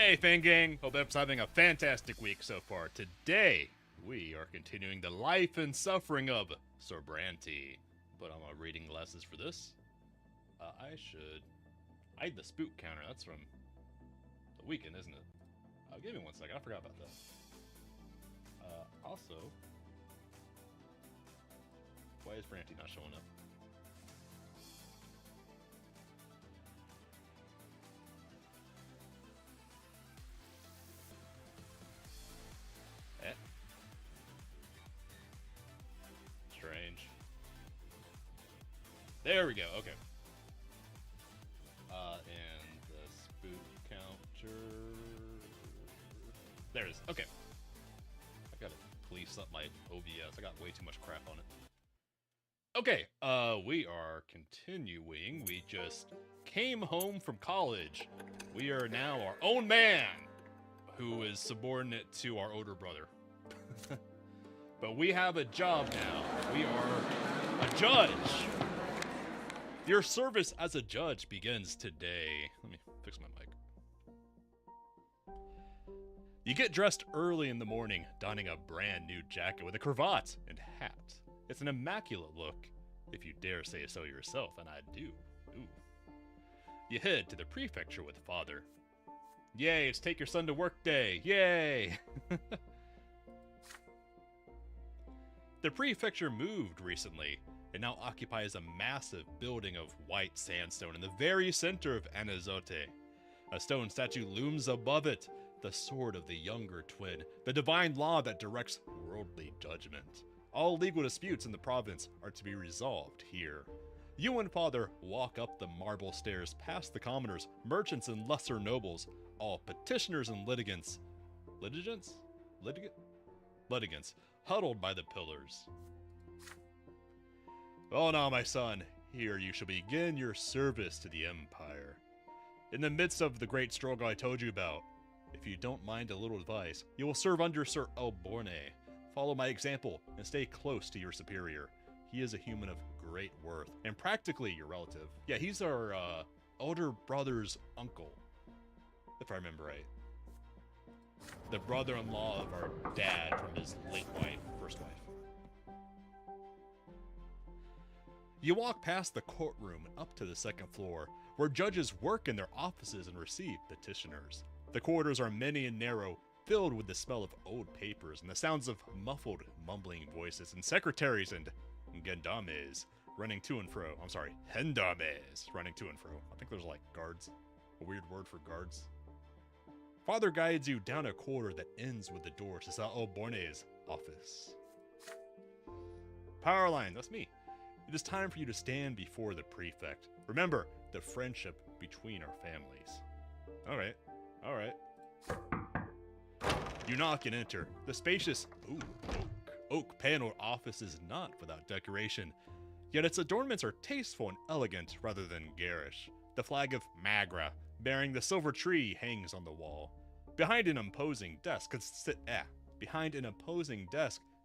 Hey, Fan Gang! Hope everyone's having a fantastic week so far. Today, we are continuing the life and suffering of Sir Brante. Put on my reading glasses for this. I had the spook counter. That's from the weekend, isn't it? Give me 1 second. I forgot about that. Also, why is Brante not showing up? Strange. There we go, okay. And the spook counter... There it is, okay. I gotta police up my OBS, I got way too much crap on it. Okay, we are continuing. We just came home from college. We are now our own man, who is subordinate to our older brother. But we have a job now. We are a judge. Your service as a judge begins today. Let me fix my mic. You get dressed early in the morning, donning a brand new jacket with a cravat and hat. It's an immaculate look, if you dare say so yourself, and I do. Ooh. You head to the prefecture with father. Yay, it's take your son to work day. Yay! The prefecture moved recently. It now occupies a massive building of white sandstone in the very center of Anazote. A stone statue looms above it, the sword of the younger twin, the divine law that directs worldly judgment. All legal disputes in the province are to be resolved here. You and father walk up the marble stairs past the commoners, merchants, and lesser nobles, all petitioners and litigants. Litigants, huddled by the pillars. Oh, now, my son, here you shall begin your service to the Empire. In the midst of the great struggle I told you about, if you don't mind a little advice, you will serve under Sir Alborne. Follow my example and stay close to your superior. He is a human of great worth and practically your relative. Yeah, he's our older brother's uncle, if I remember right. The brother-in-law of our dad from his late wife, first wife. You walk past the courtroom and up to the second floor, where judges work in their offices and receive petitioners. The corridors are many and narrow, filled with the smell of old papers and the sounds of muffled, mumbling voices and secretaries and gendarmes running to and fro. I'm sorry, gendarmes running to and fro. I think there's like guards, a weird word for guards. Father guides you down a corridor that ends with the door to Sir Alborne's office. Powerline, that's me. It is time for you to stand before the prefect. Remember the friendship between our families. Alright. You knock and enter. The spacious, oak paneled office is not without decoration, yet its adornments are tasteful and elegant rather than garish. The flag of Magra, bearing the silver tree, hangs on the wall. Behind an imposing desk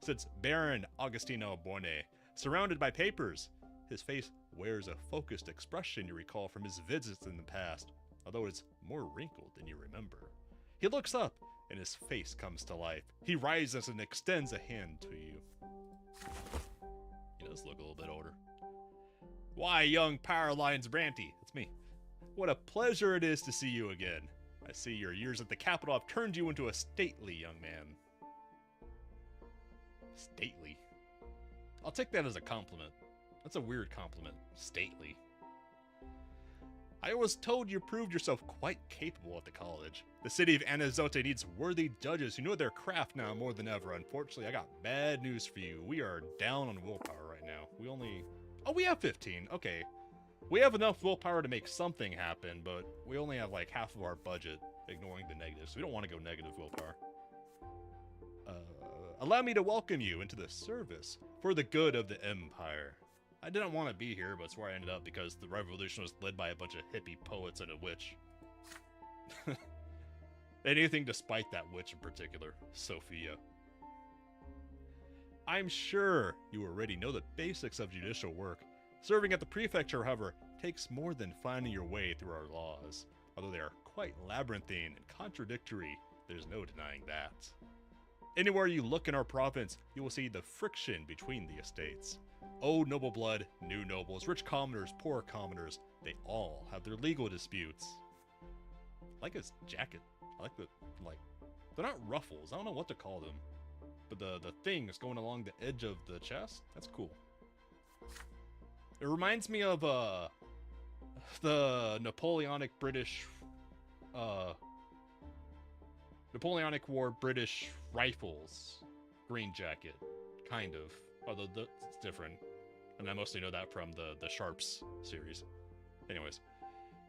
sits Baron Agostino Alborne, surrounded by papers. His face wears a focused expression you recall from his visits in the past, although it's more wrinkled than you remember. He looks up, and his face comes to life. He rises and extends a hand to you. He does look a little bit older. Why, young Powerlines Brante, it's me. What a pleasure it is to see you again. I see your years at the capital have turned you into a stately young man. Stately? I'll take that as a compliment. That's a weird compliment. Stately. I was told you proved yourself quite capable at the college. The city of Anazote needs worthy judges who know their craft now more than ever. Unfortunately, I got bad news for you. We are down on willpower right now. We have 15. Okay. We have enough willpower to make something happen, but we only have like half of our budget, ignoring the negatives. We don't want to go negative willpower. Allow me to welcome you into the service for the good of the Empire. I didn't want to be here, but it's where I ended up because the revolution was led by a bunch of hippie poets and a witch. Anything despite that witch in particular, Sophia. I'm sure you already know the basics of judicial work. Serving at the prefecture, however, takes more than finding your way through our laws, although they are quite labyrinthine and contradictory, there's no denying that. Anywhere you look in our province, you will see the friction between the estates. Old noble blood, new nobles, rich commoners, poor commoners, they all have their legal disputes. I like his jacket. I like they're not ruffles, I don't know what to call them. But the things going along the edge of the chest, that's cool. It reminds me of the Napoleonic War British rifles green jacket, kind of, although it's different, and I mostly know that from the Sharps series. Anyways,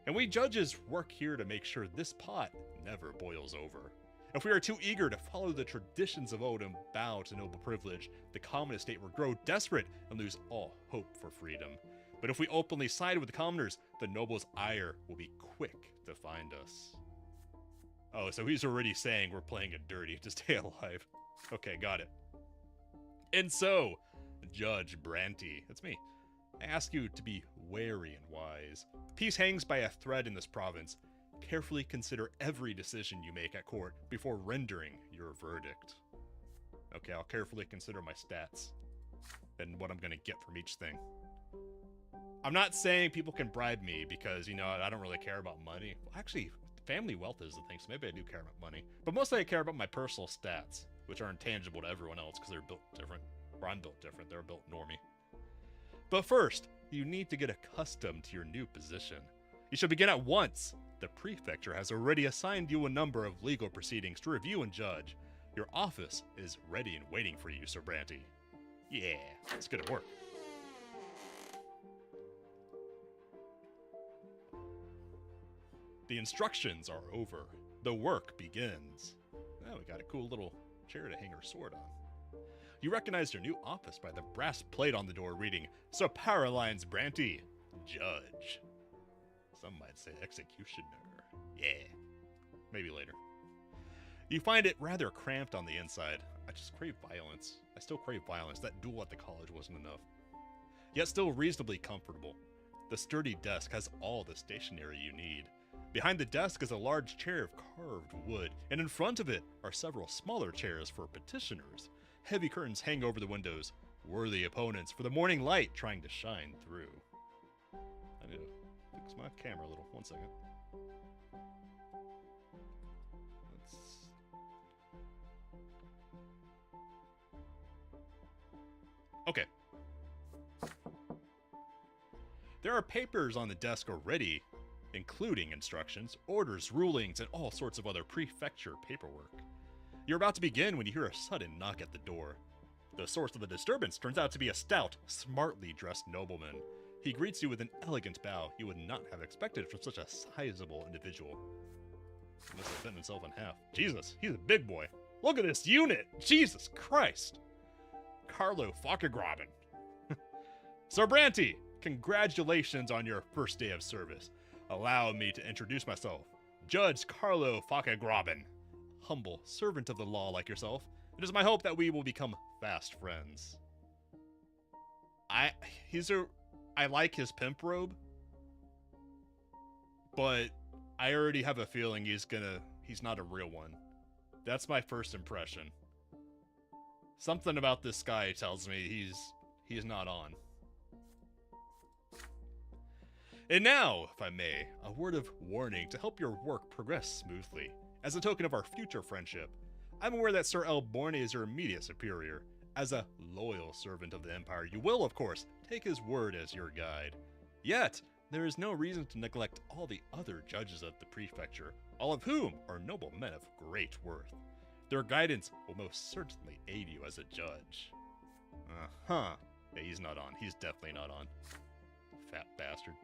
and we judges work here to make sure this pot never boils over. If we are too eager to follow the traditions of old and bow to noble privilege, the common estate will grow desperate and lose all hope for freedom. But if we openly side with the commoners, the noble's ire will be quick to find us. Oh, so he's already saying we're playing it dirty to stay alive. Okay, got it. And so, Judge Brante, that's me, I ask you to be wary and wise. Peace hangs by a thread in this province. Carefully consider every decision you make at court before rendering your verdict. Okay, I'll carefully consider my stats and what I'm gonna get from each thing. I'm not saying people can bribe me because, you know, I don't really care about money. Well, actually, family wealth is the thing, so maybe I do care about money. But mostly I care about my personal stats, which are intangible to everyone else because they're built different. Or I'm built different, they're built normie. But first, you need to get accustomed to your new position. You should begin at once. The prefecture has already assigned you a number of legal proceedings to review and judge. Your office is ready and waiting for you, Sir Brante. Yeah, let's get to work. The instructions are over. The work begins. Oh, we got a cool little chair to hang her sword on. You recognize your new office by the brass plate on the door reading, Sir Paralines Brante, Judge. Some might say executioner. Yeah. Maybe later. You find it rather cramped on the inside. I just crave violence. I still crave violence. That duel at the college wasn't enough. Yet still reasonably comfortable. The sturdy desk has all the stationery you need. Behind the desk is a large chair of carved wood, and in front of it are several smaller chairs for petitioners. Heavy curtains hang over the windows, worthy opponents for the morning light trying to shine through. I need to fix my camera a little. 1 second. Okay. There are papers on the desk already, including instructions, orders, rulings, and all sorts of other prefecture paperwork. You're about to begin when you hear a sudden knock at the door. The source of the disturbance turns out to be a stout, smartly dressed nobleman. He greets you with an elegant bow you would not have expected from such a sizable individual. He must have bent himself in half. Jesus, he's a big boy. Look at this unit! Jesus Christ! Carlo Falcagraben. Sir Brante, congratulations on your first day of service. Allow me to introduce myself. Judge Carlo Falcagraben. Humble servant of the law like yourself. It is my hope that we will become fast friends. I like his pimp robe, but I already have a feeling he's not a real one. That's my first impression. Something about this guy tells me he's not on. And now, if I may, a word of warning to help your work progress smoothly. As a token of our future friendship, I'm aware that Sir Elborne is your immediate superior. As a loyal servant of the Empire, you will, of course, take his word as your guide. Yet, there is no reason to neglect all the other judges of the prefecture, all of whom are noble men of great worth. Their guidance will most certainly aid you as a judge. Uh-huh. Yeah, he's not on. He's definitely not on. Fat bastard.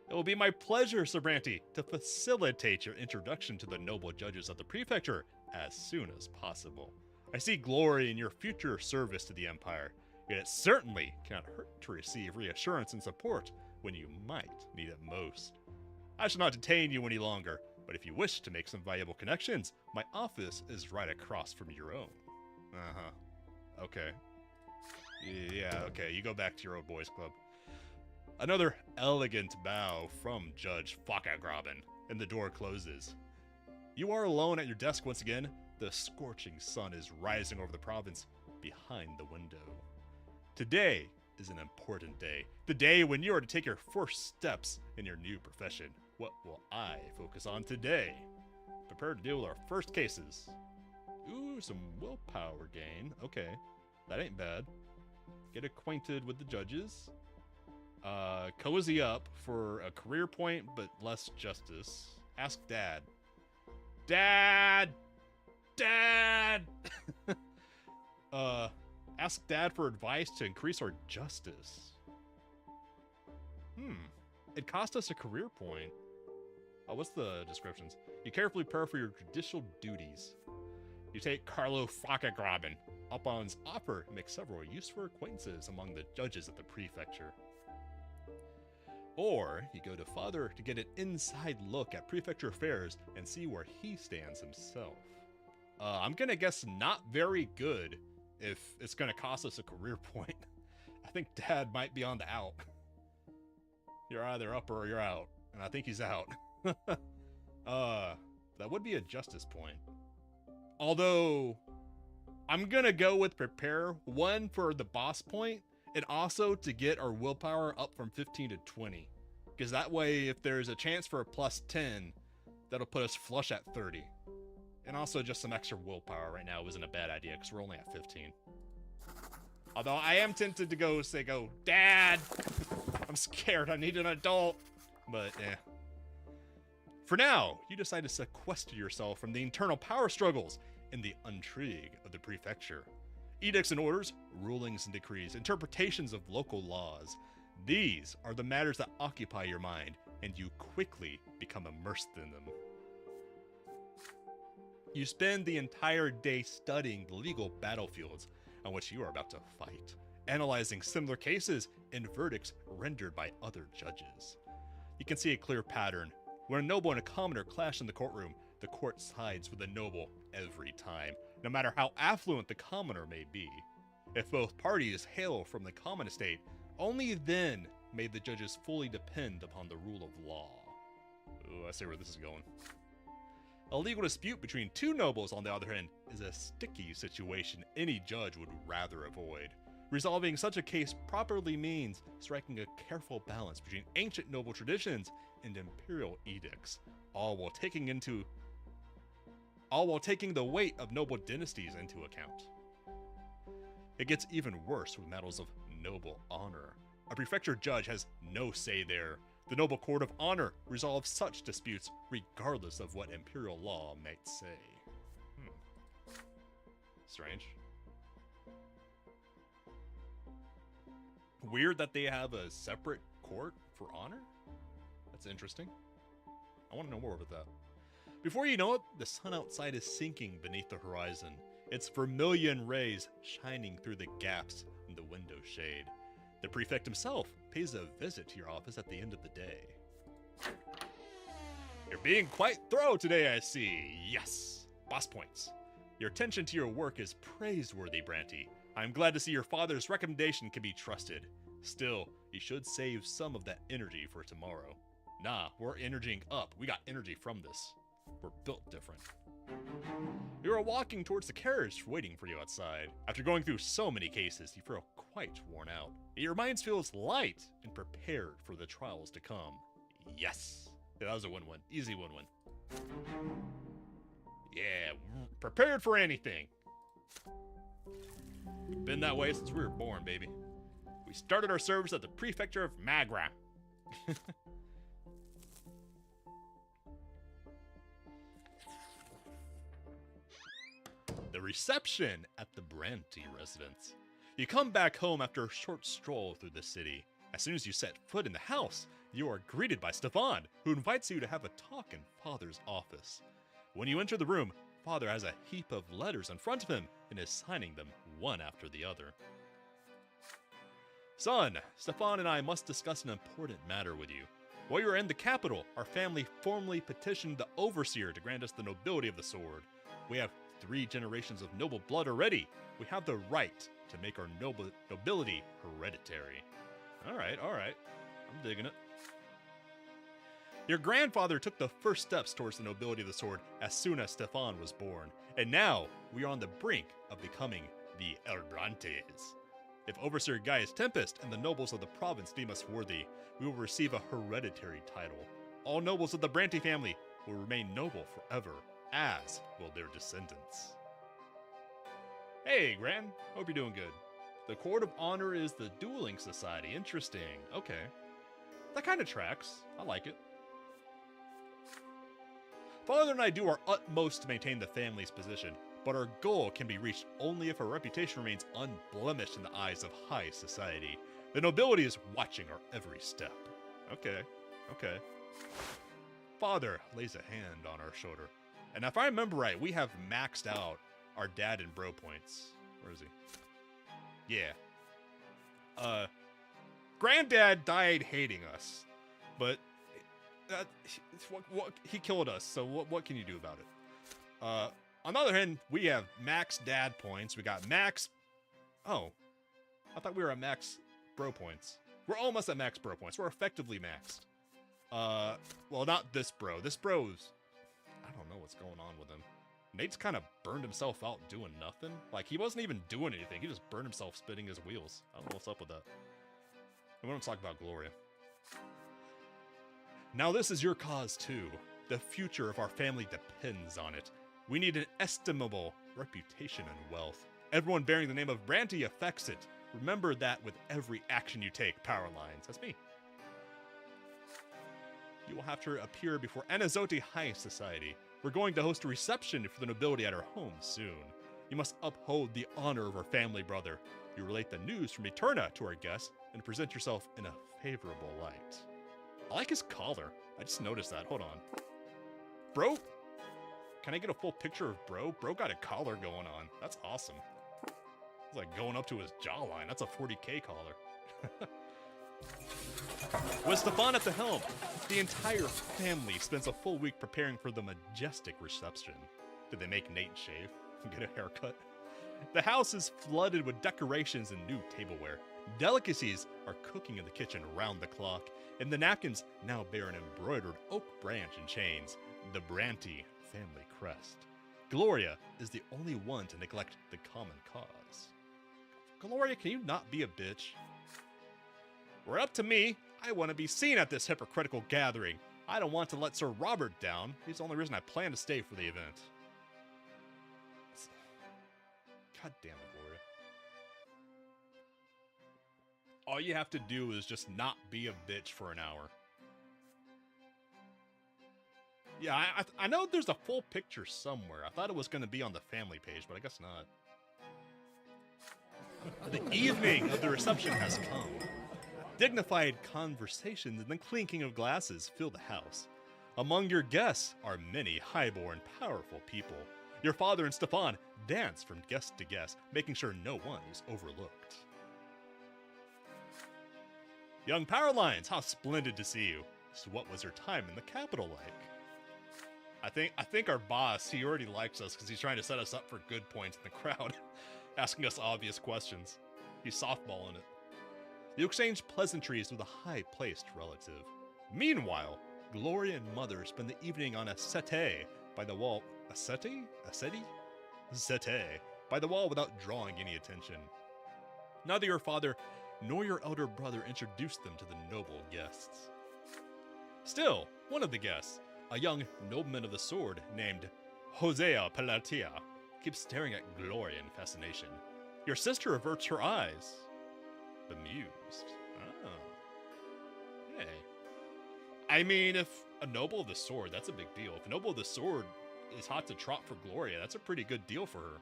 It will be my pleasure, Sir Brante, to facilitate your introduction to the noble judges of the prefecture as soon as possible. I see glory in your future service to the Empire, yet it certainly cannot hurt to receive reassurance and support when you might need it most. I shall not detain you any longer, but if you wish to make some valuable connections, my office is right across from your own. Uh-huh. Okay. Yeah, okay, you go back to your old boys club. Another elegant bow from Judge Falcagraben. and the door closes. You are alone at your desk once again. The scorching sun is rising over the province behind the window. Today is an important day. The day when you are to take your first steps in your new profession. What will I focus on today? Prepare to deal with our first cases. Ooh, some willpower gain. Okay, that ain't bad. Get acquainted with the judges. Cozy up for a career point, but less justice. Ask Dad. Dad! Dad! Ask Dad for advice to increase our justice. It cost us a career point. Oh, what's the descriptions? You carefully prepare for your judicial duties. You take Carlo Frackegraben up on his offer and make several useful acquaintances among the judges at the prefecture. Or you go to Father to get an inside look at prefecture affairs and see where he stands himself. I'm gonna guess not very good if it's gonna cost us a career point. I think Dad might be on the out. You're either up or you're out, and I think he's out. That would be a justice point. Although, I'm gonna go with prepare, one for the boss point, and also to get our willpower up from 15 to 20. Because that way, if there's a chance for a plus 10, that'll put us flush at 30. And also just some extra willpower right now isn't a bad idea, because we're only at 15. Although I am tempted to go, Dad! I'm scared, I need an adult. But, For now, you decide to sequester yourself from the internal power struggles and the intrigue of the prefecture. Edicts and orders, rulings and decrees, interpretations of local laws. These are the matters that occupy your mind, and you quickly become immersed in them. You spend the entire day studying the legal battlefields on which you are about to fight, analyzing similar cases and verdicts rendered by other judges. You can see a clear pattern. When a noble and a commoner clash in the courtroom, the court sides with the noble every time, no matter how affluent the commoner may be. If both parties hail from the common estate, only then may the judges fully depend upon the rule of law. Ooh, I see where this is going. A legal dispute between two nobles, on the other hand, is a sticky situation any judge would rather avoid. Resolving such a case properly means striking a careful balance between ancient noble traditions and imperial edicts, all while taking the weight of noble dynasties into account. It gets even worse with matters of noble honor. A prefecture judge has no say there. The noble court of honor resolves such disputes regardless of what imperial law might say. Strange. Weird that they have a separate court for honor? That's interesting. I want to know more about that. Before you know it, the sun outside is sinking beneath the horizon, its vermilion rays shining through the gaps in the window shade. The prefect himself pays a visit to your office at the end of the day. You're being quite thorough today, I see. Yes, boss points. Your attention to your work is praiseworthy, Brante. I'm glad to see your father's recommendation can be trusted. Still, you should save some of that energy for tomorrow. Nah, we're energying up. We got energy from this. We're built different. You are walking towards the carriage waiting for you outside. After going through so many cases, you feel quite worn out. Your mind feels light and prepared for the trials to come. Yes! Yeah, that was a win-win. Easy win-win. Yeah, prepared for anything. Been that way since we were born, baby. We started our service at the prefecture of Magra. The reception at the Brante residence. You come back home after a short stroll through the city. As soon as you set foot in the house, you are greeted by Stefan, who invites you to have a talk in Father's office. When you enter the room, Father has a heap of letters in front of him and is signing them one after the other. Son, Stefan and I must discuss an important matter with you. While you are in the capital, our family formally petitioned the overseer to grant us the nobility of the sword. We have 3 generations of noble blood already. We have the right to make our nobility hereditary. All right. I'm digging it. Your grandfather took the first steps towards the nobility of the sword as soon as Stefan was born, and now we are on the brink of becoming the El Brantes. If Overseer Gaius Tempest and the nobles of the province deem us worthy, we will receive a hereditary title. All nobles of the Brante family will remain noble forever, as will their descendants. Hey, Gran. Hope you're doing good. The Court of Honor is the Dueling Society. Interesting. Okay. That kind of tracks. I like it. Father and I do our utmost to maintain the family's position, but our goal can be reached only if our reputation remains unblemished in the eyes of high society. The nobility is watching our every step. Okay. Father lays a hand on our shoulder. And if I remember right, we have maxed out our dad in bro points. Where is he? Yeah. Granddad died hating us, but he killed us, so what can you do about it? On the other hand, we have max dad points. We got max... Oh. I thought we were at max bro points. We're almost at max bro points. We're effectively maxed. Well, not this bro. This bro's... I don't know what's going on with him. Nate's kind of burned himself out doing nothing. Like, he wasn't even doing anything. He just burned himself spinning his wheels. I don't know what's up with that. And we don't talk about Gloria. Now this is your cause too. The future of our family depends on it. We need an estimable reputation and wealth. Everyone bearing the name of Brante affects it. Remember that with every action you take, Power Lines. That's me. You will have to appear before Anazote High Society. We're going to host a reception for the nobility at our home soon. You must uphold the honor of our family brother. You relate the news from Eterna to our guests and present yourself in a favorable light. I like his collar. I just noticed that. Hold on. Bro? Can I get a full picture of Bro? Bro got a collar going on. That's awesome. It's like going up to his jawline. That's a 40k collar. With Stefan at the helm, the entire family spends a full week preparing for the majestic reception. Did they make Nate shave and get a haircut? The house is flooded with decorations and new tableware. Delicacies are cooking in the kitchen around the clock, and the napkins now bear an embroidered oak branch and chains, the Brante family crest. Gloria is the only one to neglect the common cause. Gloria, can you not be a bitch? We're up to me. I want to be seen at this hypocritical gathering. I don't want to let Sir Robert down. He's the only reason I plan to stay for the event. God damn it, Gloria. All you have to do is just not be a bitch for an hour. Yeah, I know there's a full picture somewhere. I thought it was going to be on the family page, but I guess not. The evening of the reception has come. Dignified conversations and the clinking of glasses fill the house. Among your guests are many highborn, powerful people. Your father and Stefan dance from guest to guest, making sure no one is overlooked. Young Power Lines, how splendid to see you. So what was your time in the capital like? I think our boss, he already likes us because he's trying to set us up for good points in the crowd, asking us obvious questions. He's softballing it. You exchange pleasantries with a high-placed relative. Meanwhile, Gloria and Mother spend the evening on a settee by the wall. A settee? A settee? Settee. By the wall without drawing any attention. Neither your father nor your elder brother introduced them to the noble guests. Still, one of the guests, a young nobleman of the sword named Hosea Palatia, keeps staring at Gloria in fascination. Your sister averts her eyes, bemused. Oh. Hey. I mean, if a noble of the sword, that's a big deal. If a noble of the sword is hot to trot for Gloria, that's a pretty good deal for her.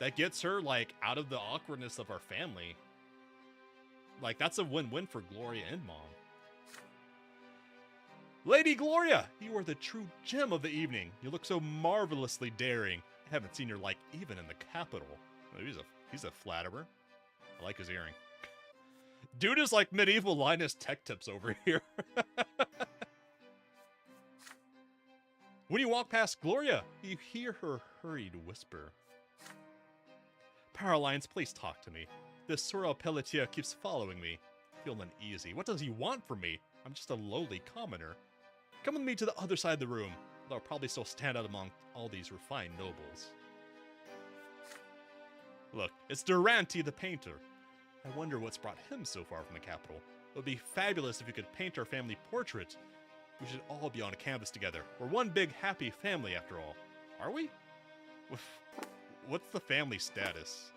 That gets her, like, out of the awkwardness of our family. Like, that's a win-win for Gloria and Mom. Lady Gloria, you are the true gem of the evening. You look so marvelously daring. I haven't seen your like even in the capital. He's a flatterer. I like his earring. Dude is like medieval Linus Tech Tips over here. When you walk past Gloria, you hear her hurried whisper. Power Lines, please talk to me. This Sorrel Pelletier keeps following me. I feel uneasy. What does he want from me? I'm just a lowly commoner. Come with me to the other side of the room. They'll probably still stand out among all these refined nobles. Look, it's Brante the painter. I wonder what's brought him so far from the capital. It would be fabulous if you could paint our family portrait. We should all be on a canvas together. We're one big happy family after all. Are we? What's the family status?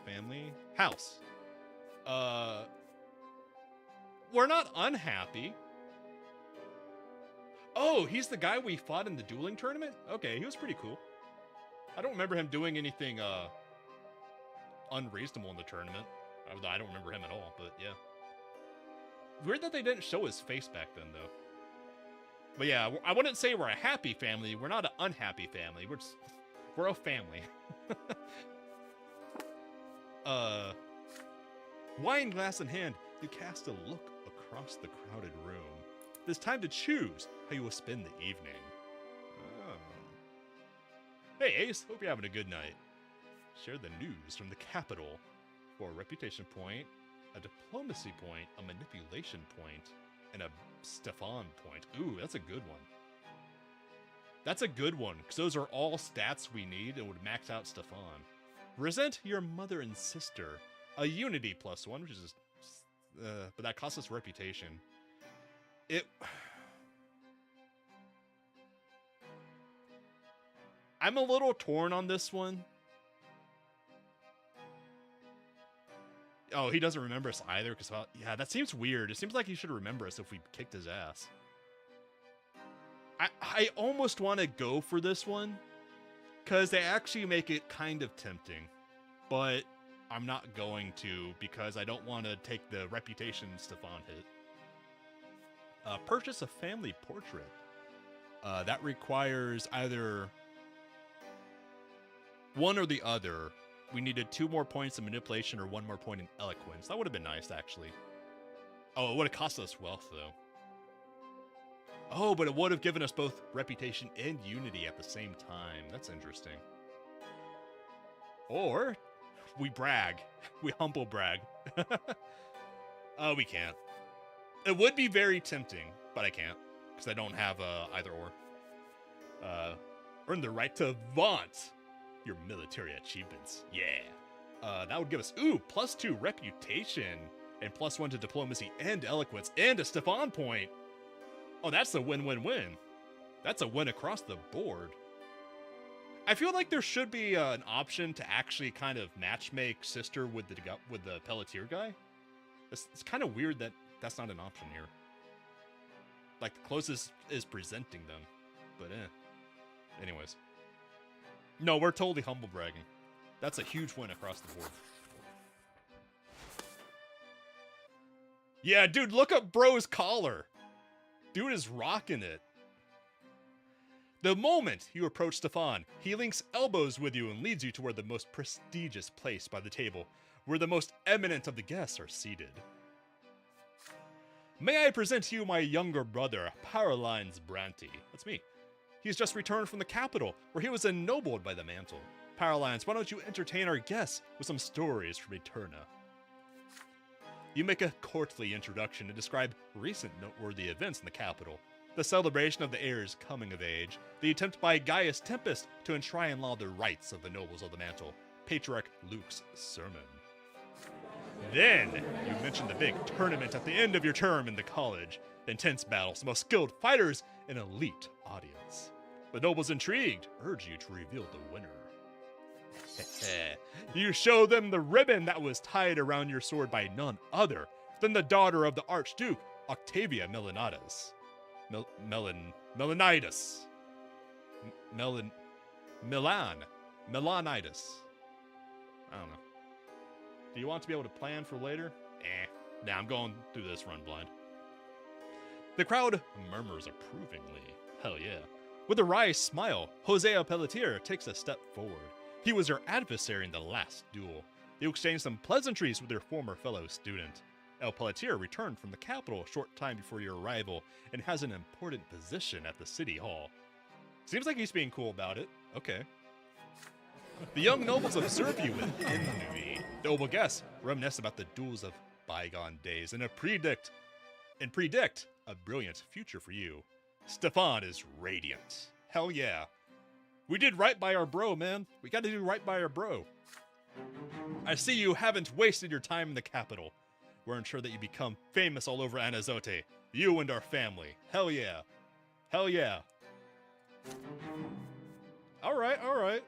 Family? House. We're not unhappy. Oh, he's the guy we fought in the dueling tournament? Okay, he was pretty cool. I don't remember him doing anything, unreasonable in the tournament. I don't remember him at all, but yeah. Weird that they didn't show his face back then, though. But yeah, I wouldn't say we're a happy family. We're not an unhappy family. We're a family. Wine glass in hand, you cast a look across the crowded room. It's time to choose how you will spend the evening. Oh. Hey, Ace, hope you're having a good night. Share the news from the capital for a reputation point, a diplomacy point, a manipulation point, and a Stefan point. Ooh, that's a good one. That's a good one, because those are all stats we need and would max out Stefan. Resent your mother and sister. A unity +1, which is but that costs us reputation. I'm a little torn on this one. Oh, he doesn't remember us either, because, well, yeah, that seems weird. It seems like he should remember us if we kicked his ass. I almost want to go for this one, because they actually make it kind of tempting. But I'm not going to, because I don't want to take the reputation Stefan hit. Purchase a family portrait. That requires either one or the other. We needed 2 more points in manipulation or 1 more point in eloquence. That would have been nice, actually. Oh, it would have cost us wealth, though. Oh, but it would have given us both reputation and unity at the same time. That's interesting. Or we brag. We humble brag. We can't. It would be very tempting, but I can't, because I don't have either or. Earn the right to vaunt your military achievements. Yeah. That would give us, +2 reputation, and +1 to diplomacy and eloquence, and a Stefan point. Oh, that's a win-win-win. That's a win across the board. I feel like there should be an option to actually kind of matchmake sister with the Pelletier guy. It's kind of weird that that's not an option here. Like, the closest is presenting them. But anyways. No, we're totally humble bragging. That's a huge win across the board. Yeah, dude, look up bro's collar. Dude is rocking it. The moment you approach Stefan, he links elbows with you and leads you to where the most prestigious place by the table, where the most eminent of the guests are seated. May I present to you my younger brother, Paraline's Brante. That's me. He's just returned from the capital, where he was ennobled by the mantle. Paralines, why don't you entertain our guests with some stories from Eterna? You make a courtly introduction and describe recent noteworthy events in the capital. The celebration of the heir's coming of age, the attempt by Gaius Tempest to enshrine law the rights of the nobles of the mantle, Patriarch Luke's sermon. Then, you mention the big tournament at the end of your term in the college. Intense battles, the most skilled fighters, an elite audience. The nobles intrigued, urge you to reveal the winner. You show them the ribbon that was tied around your sword by none other than the daughter of the Archduke, Octavia Melanidas. Melanidas. I don't know. Do you want to be able to plan for later? Nah, I'm going through this run blind. The crowd murmurs approvingly. Hell yeah. With a wry smile, Hosea Pelletier takes a step forward. He was your adversary in the last duel. You exchanged some pleasantries with your former fellow student. El Pelletier returned from the capital a short time before your arrival and has an important position at the city hall. Seems like he's being cool about it. Okay. The young nobles observe you with envy. The noble guests reminisce about the duels of bygone days and predict and predict a brilliant future for you. Stefan is radiant. Hell yeah. We did right by our bro, man. We gotta do right by our bro. I see you haven't wasted your time in the capital. We're ensure that you become famous all over Anazote. You and our family. Hell yeah. Hell yeah. Alright, alright.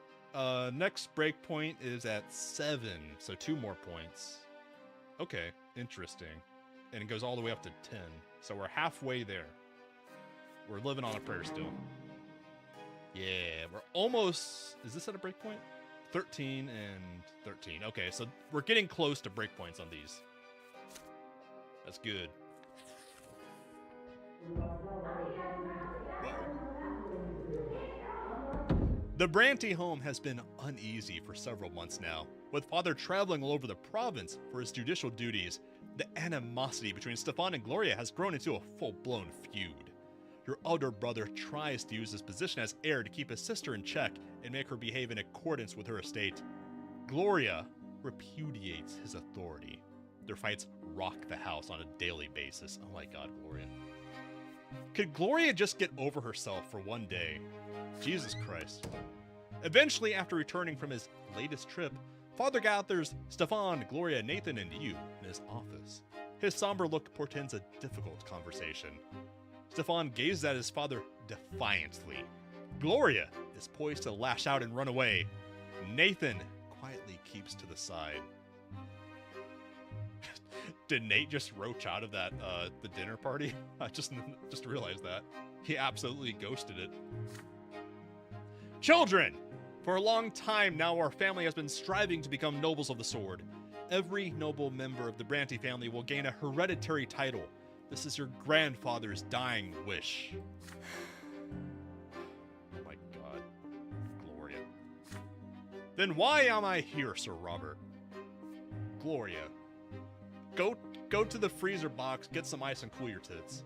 Next breakpoint is at 7, so 2 more points. Okay, interesting. And it goes all the way up to 10. So we're halfway there. We're living on a prayer still. Yeah, we're almost... Is this at a breakpoint? 13 and 13. Okay, so we're getting close to breakpoints on these. That's good. The Brante home has been uneasy for several months now. With father traveling all over the province for his judicial duties, the animosity between Stefan and Gloria has grown into a full-blown feud. Your elder brother tries to use his position as heir to keep his sister in check and make her behave in accordance with her estate. Gloria repudiates his authority. Their fights rock the house on a daily basis. Oh my god, Gloria. Could Gloria just get over herself for one day? Jesus Christ. Eventually, after returning from his latest trip, Father gathers Stefan, Gloria, Nathan, and you in his office. His somber look portends a difficult conversation. Stefan gazes at his father defiantly. Gloria is poised to lash out and run away. Nathan quietly keeps to the side. Did Nate just roach out of that the dinner party? I just realized that. He absolutely ghosted it. Children! For a long time now, our family has been striving to become nobles of the sword. Every noble member of the Brante family will gain a hereditary title. This is your grandfather's dying wish. Oh my god. Gloria. Then why am I here, Sir Robert? Gloria. Go to the freezer box, get some ice, and cool your tits.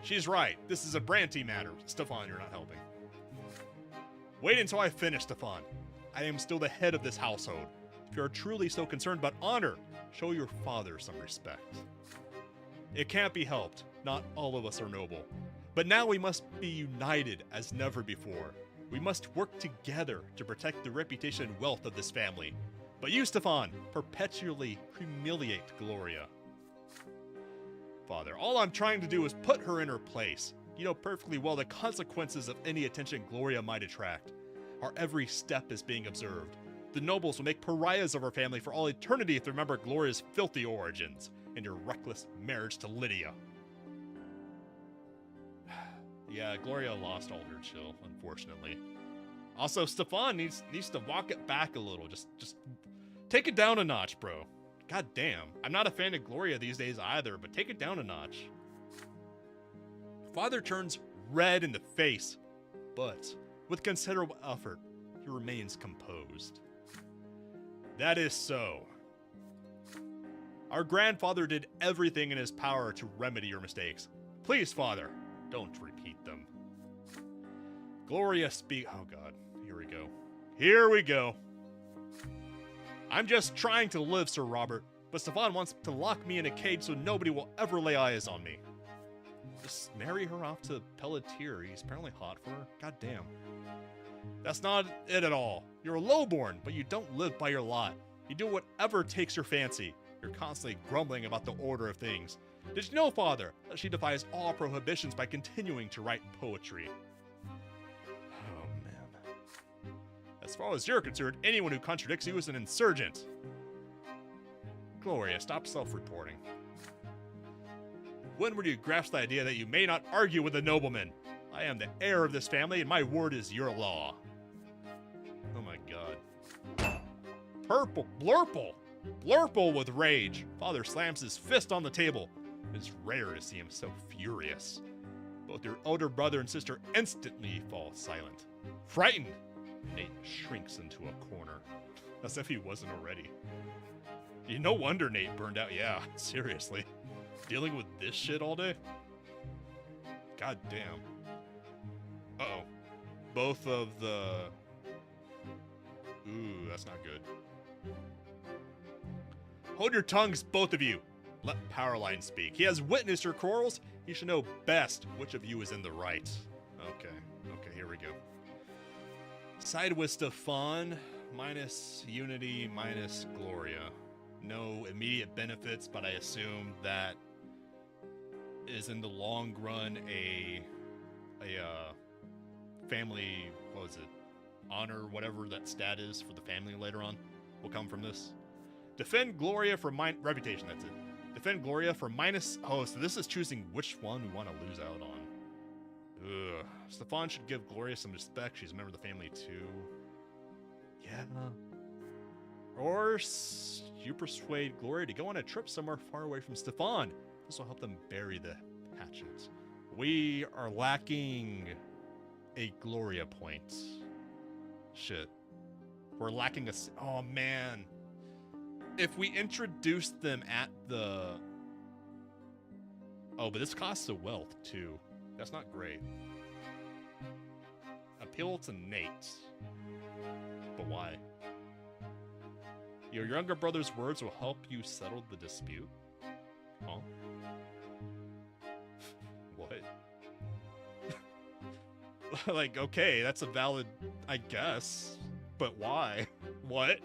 She's right. This is a Brante matter. Stefan, you're not helping. Wait until I finish, Stefan. I am still the head of this household. If you are truly so concerned about honor, show your father some respect. It can't be helped. Not all of us are noble. But now we must be united as never before. We must work together to protect the reputation and wealth of this family. But you, Stefan, perpetually humiliate Gloria. Father, all I'm trying to do is put her in her place. You know perfectly well the consequences of any attention Gloria might attract. Our every step is being observed. The nobles will make pariahs of our family for all eternity if they remember Gloria's filthy origins and your reckless marriage to Lydia. Yeah, Gloria lost all her chill, unfortunately. Also, Stefan needs to walk it back a little. Just take it down a notch, bro. God damn. I'm not a fan of Gloria these days either, but take it down a notch. Father turns red in the face, but with considerable effort, he remains composed. That is so. Our grandfather did everything in his power to remedy your mistakes. Please, Father, don't repeat them. Gloria oh god, here we go. Here we go. I'm just trying to live, Sir Robert, but Stefan wants to lock me in a cage so nobody will ever lay eyes on me. Just marry her off to Pelletier. He's apparently hot for her. God damn. That's not it at all. You're a lowborn, but you don't live by your lot. You do whatever takes your fancy. You're constantly grumbling about the order of things. Did you know, Father, that she defies all prohibitions by continuing to write poetry? Oh, man. As far as you're concerned, anyone who contradicts you is an insurgent. Gloria, stop self-reporting. When will you grasp the idea that you may not argue with a nobleman? I am the heir of this family, and my word is your law. Oh my god. Purple, blurple! Blurple with rage. Father slams his fist on the table. It's rare to see him so furious. Both your elder brother and sister instantly fall silent. Frightened, Nate shrinks into a corner, as if he wasn't already. No wonder Nate burned out, yeah, seriously. Dealing with this shit all day? God damn. Uh-oh. Both of the... Ooh, that's not good. Hold your tongues, both of you. Let Powerline speak. He has witnessed your quarrels. He should know best which of you is in the right. Okay, here we go. Side with Stefan, minus Unity, minus Gloria. No immediate benefits, but I assume that is in the long run a family, what was it, honor, whatever that stat is for the family later on, will come from this. Defend Gloria for reputation, that's it. Defend Gloria for minus, oh, so this is choosing which one we want to lose out on. Ugh. Stefan should give Gloria some respect, she's a member of the family too. Yeah. Or you persuade Gloria to go on a trip somewhere far away from Stefan. This will help them bury the hatchet. We are lacking a Gloria point. Shit. We're lacking a... Oh, man. If we introduce them at the... Oh, but this costs a wealth, too. That's not great. Appeal to Nate. But why? Your younger brother's words will help you settle the dispute? Huh? What? Like, okay, that's a valid, I guess. But why? What?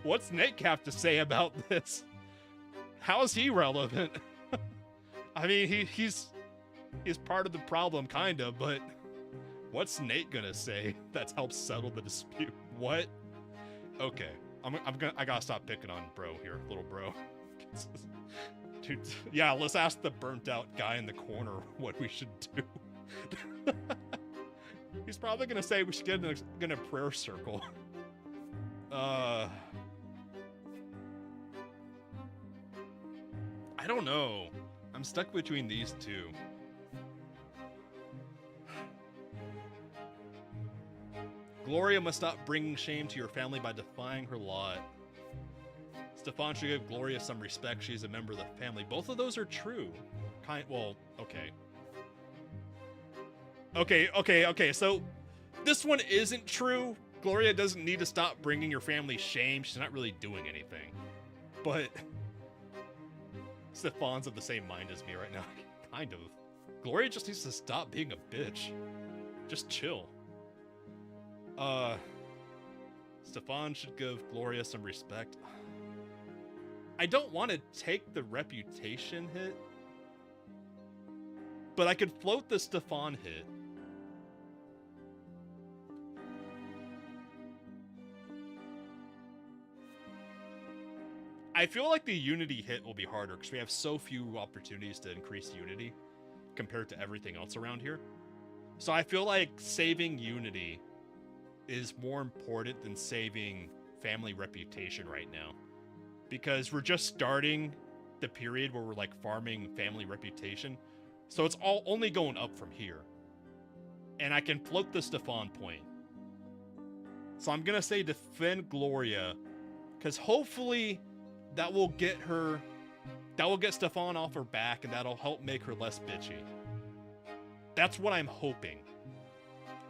What's Nate have to say about this? How is he relevant? I mean, he's part of the problem, kind of, but what's Nate gonna say that helps settle the dispute? What? Okay, I gotta stop picking on bro here, little bro. Dude, yeah, let's ask the burnt out guy in the corner what we should do. He's probably gonna say we should get in a prayer circle. I don't know. I'm stuck between these two. Gloria must stop bringing shame to your family by defying her lot. Stefan should give Gloria some respect. She's a member of the family. Both of those are true. Well, okay. Okay, so this one isn't true. Gloria doesn't need to stop bringing your family shame. She's not really doing anything. But Stefan's of the same mind as me right now. Kind of. Gloria just needs to stop being a bitch. Just chill. Stefan should give Gloria some respect. I don't want to take the reputation hit, but I could float the Stefan hit. I feel like the Unity hit will be harder because we have so few opportunities to increase Unity compared to everything else around here. So I feel like saving Unity is more important than saving family reputation right now. Because we're just starting the period where we're like farming family reputation. So it's all only going up from here. And I can float the Stefan point. So I'm gonna say defend Gloria, because hopefully that will get Stefan off her back, and that'll help make her less bitchy. That's what I'm hoping.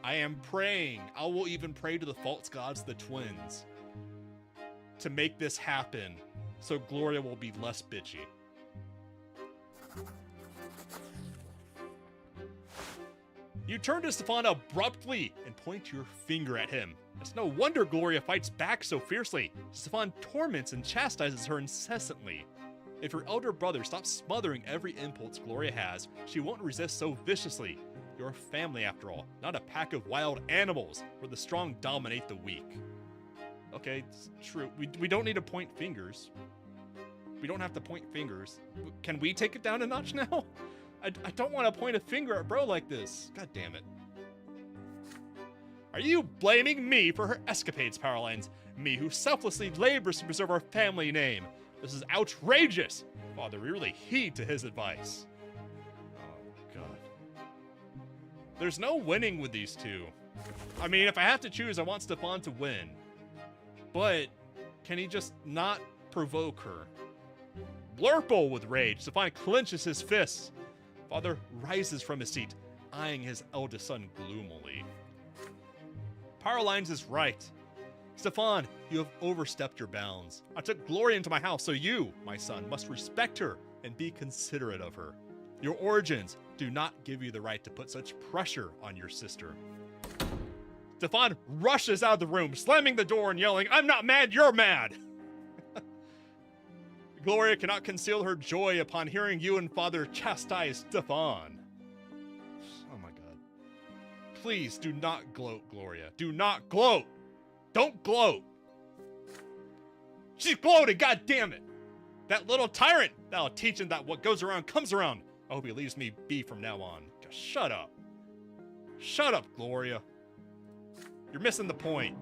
I am praying. I will even pray to the false gods, the twins, to make this happen, so Gloria will be less bitchy. You turn to Stefan abruptly and point your finger at him. It's no wonder Gloria fights back so fiercely. Stefan torments and chastises her incessantly. If your elder brother stops smothering every impulse Gloria has, she won't resist so viciously. You're a family after all, not a pack of wild animals where the strong dominate the weak. Okay, it's true. We don't need to point fingers. We don't have to point fingers. Can we take it down a notch now? I don't want to point a finger at bro like this. God damn it. Are you blaming me for her escapades, Powerlines? Me who selflessly labors to preserve our family name. This is outrageous. Father, we really heed to his advice. Oh, God. There's no winning with these two. I mean, if I have to choose, I want Stefan to win. But can he just not provoke her? Blurple with rage. Stefan clenches his fists. Father rises from his seat, eyeing his eldest son gloomily. Powerlines is right. Stefan, you have overstepped your bounds. I took Gloria into my house, so you, my son, must respect her and be considerate of her. Your origins do not give you the right to put such pressure on your sister. Stefan rushes out of the room, slamming the door and yelling, "I'm not mad, you're mad!" Gloria cannot conceal her joy upon hearing you and Father chastise Stefan. Oh my god. Please do not gloat, Gloria. Do not gloat! Don't gloat! She's gloating, god damn it! That little tyrant! That'll teach him that what goes around comes around. I hope he leaves me be from now on. Just shut up. Shut up, Gloria. You're missing the point.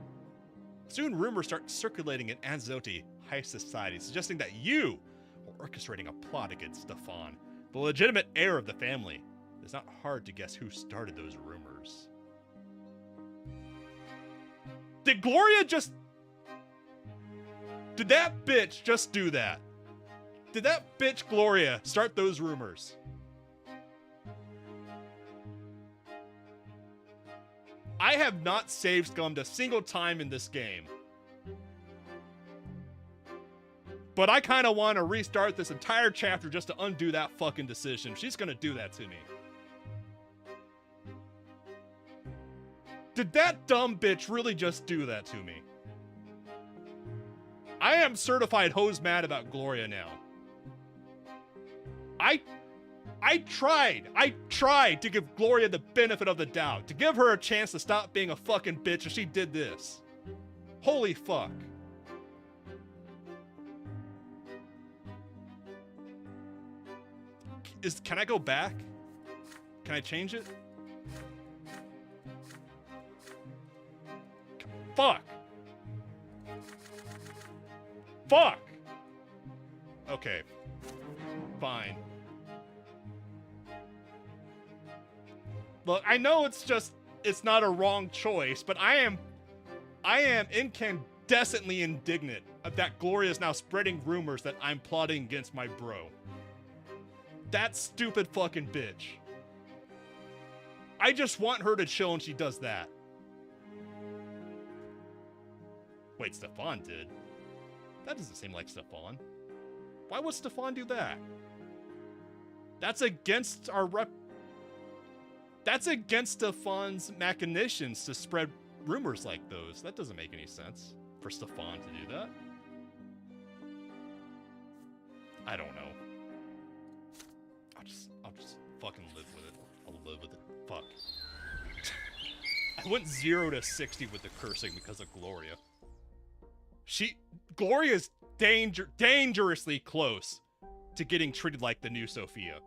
Soon rumors start circulating in Anzotti high society, suggesting that you are orchestrating a plot against Stefan, the legitimate heir of the family. It's not hard to guess who started those rumors. Did Gloria just... Did that bitch just do that? Did that bitch Gloria start those rumors? I have not save scummed a single time in this game. But I kind of want to restart this entire chapter just to undo that fucking decision. She's gonna do that to me. Did that dumb bitch really just do that to me? I am certified hose mad about Gloria now. I tried to give Gloria the benefit of the doubt, to give her a chance to stop being a fucking bitch, and she did this. Holy fuck. Can I go back? Can I change it? Fuck. Fuck. Okay. Fine. Look, I know it's not a wrong choice, but I am incandescently indignant that Gloria is now spreading rumors that I'm plotting against my bro. That stupid fucking bitch. I just want her to chill and she does that. Wait, Stefan did? That doesn't seem like Stefan. Why would Stefan do that? That's against our That's against Stefan's machinations to spread rumors like those. That doesn't make any sense for Stefan to do that. I don't know. I'll just fucking live with it. I'll live with it. Fuck. I went 0 to 60 with the cursing because of Gloria. Gloria's dangerously close to getting treated like the new Sophia.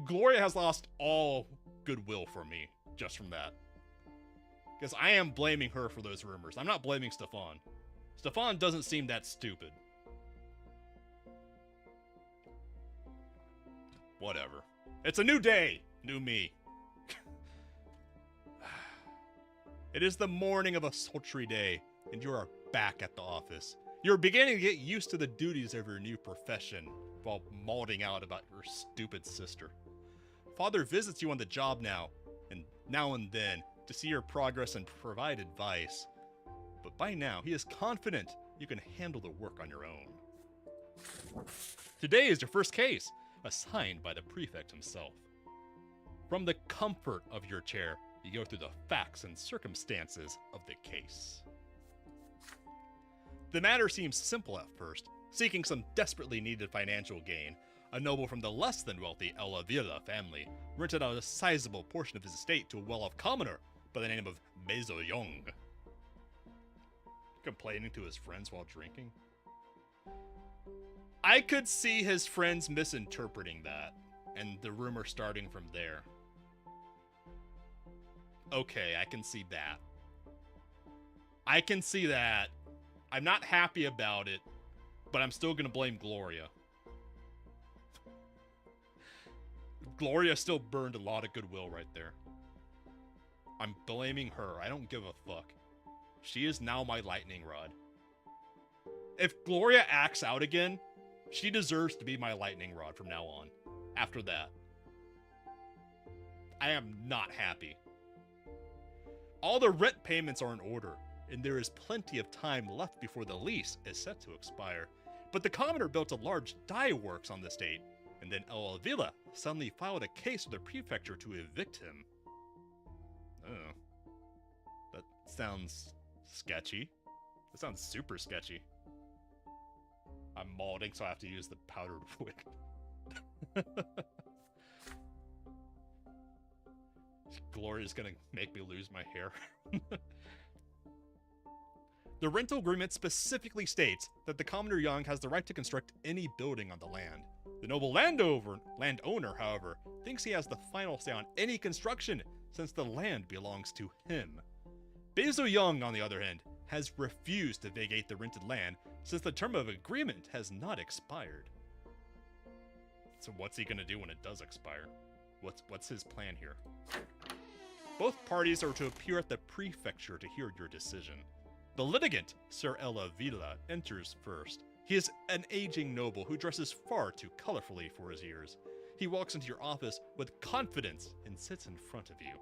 Gloria has lost all goodwill for me just from that. Because I am blaming her for those rumors. I'm not blaming Stefan. Stefan doesn't seem that stupid. Whatever. It's a new day. New me. It is the morning of a sultry day, and you are back at the office. You're beginning to get used to the duties of your new profession while mauling out about your stupid sister. Father visits you on the job now and then to see your progress and provide advice. But by now, he is confident you can handle the work on your own. Today is your first case, assigned by the prefect himself. From the comfort of your chair, you go through the facts and circumstances of the case. The matter seems simple at first, seeking some desperately needed financial gain. A noble from the less than wealthy Ella Villa family rented out a sizable portion of his estate to a well-off commoner by the name of Meizo Young. Complaining to his friends while drinking? I could see his friends misinterpreting that, and the rumor starting from there. Okay, I can see that. I can see that. I'm not happy about it, but I'm still gonna blame Gloria. Gloria still burned a lot of goodwill right there. I'm blaming her. I don't give a fuck. She is now my lightning rod. If Gloria acts out again, she deserves to be my lightning rod from now on. After that. I am not happy. All the rent payments are in order, and there is plenty of time left before the lease is set to expire. But the commoner built a large dye works on the estate, and then El Avila suddenly filed a case with the prefecture to evict him. Oh. That sounds sketchy. That sounds super sketchy. I'm molding, so I have to use the powdered wig. Gloria's gonna make me lose my hair. The rental agreement specifically states that the commoner Young has the right to construct any building on the land. The noble landowner, however, thinks he has the final say on any construction since the land belongs to him. Basil Young, on the other hand, has refused to vacate the rented land since the term of agreement has not expired. So what's he gonna do when it does expire? What's his plan here? Both parties are to appear at the prefecture to hear your decision. The litigant, Sir El Avila, enters first. He is an aging noble who dresses far too colorfully for his years. He walks into your office with confidence and sits in front of you.